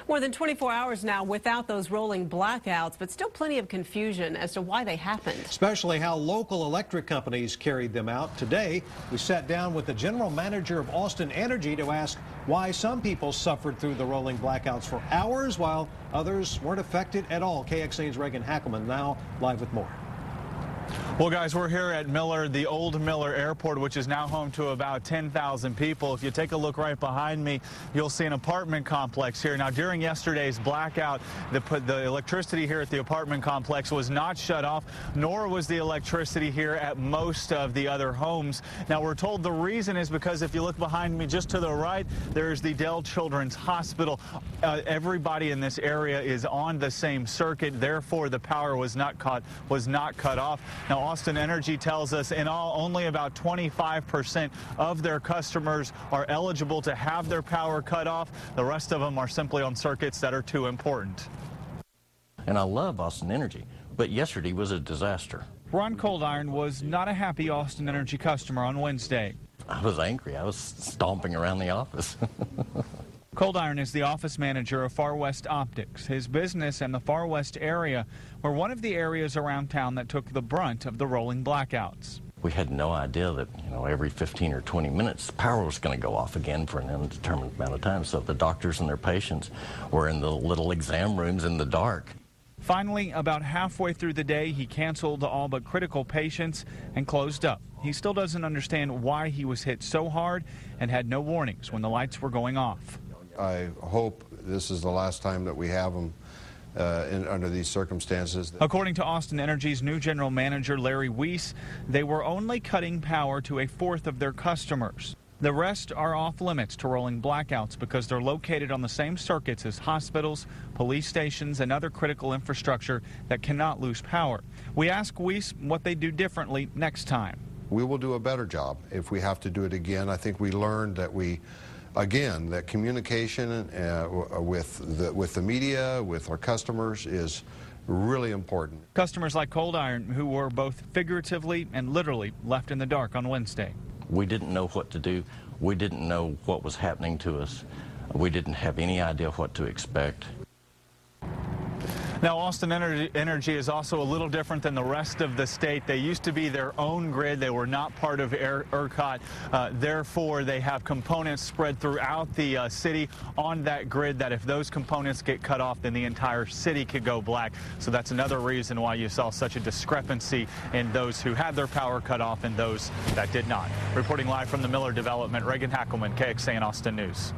More than 24 hours now without those rolling blackouts, but still plenty of confusion as to why they happened. Especially how local electric companies carried them out. Today, we sat down with the general manager of Austin Energy to ask why some people suffered through the rolling blackouts for hours while others weren't affected at all. KXAN's Reagan Hackelman now live with more. Well, guys, we're here at Miller, the old Miller Airport, which is now home to about 10,000 people. If you take a look right behind me, you'll see an apartment complex here. Now, during yesterday's blackout, the electricity here at the apartment complex was not shut off, nor was the electricity here at most of the other homes. Now, we're told the reason is because if you look behind me just to the right, there's the Dell Children's Hospital. Everybody in this area is on the same circuit. Therefore, the power was not cut off. Now, Austin Energy tells us in all, only about 25% of their customers are eligible to have their power cut off. The rest of them are simply on circuits that are too important. And I love Austin Energy, but yesterday was a disaster. Ron Coldiron was not a happy Austin Energy customer on Wednesday. I was angry. I was stomping around the office. Coldiron is the office manager of Far West Optics. His business in the Far West area were one of the areas around town that took the brunt of the rolling blackouts. We had no idea that, every 15 or 20 minutes, the power was going to go off again for an indeterminate amount of time. So the doctors and their patients were in the little exam rooms in the dark. Finally, about halfway through the day, he canceled all but critical patients and closed up. He still doesn't understand why he was hit so hard and had no warnings when the lights were going off. I hope this is the last time that we have them under these circumstances. According to Austin Energy's new general manager, Larry Weiss, they were only cutting power to a fourth of their customers. The rest are off limits to rolling blackouts because they're located on the same circuits as hospitals, police stations, and other critical infrastructure that cannot lose power. We ask Weiss what they do differently next time. We will do a better job if we have to do it again. I think we learned that again, that communication with the media, with our customers is really important. Customers like Coldiron, who were both figuratively and literally left in the dark on Wednesday. We didn't know what to do. We didn't know what was happening to us. We didn't have any idea what to expect. Now, Austin Energy is also a little different than the rest of the state. They used to be their own grid. They were not part of ERCOT. Therefore, they have components spread throughout the city on that grid that if those components get cut off, then the entire city could go black. So that's another reason why you saw such a discrepancy in those who had their power cut off and those that did not. Reporting live from the Miller development, Reagan Hackelman, KXAN Austin News.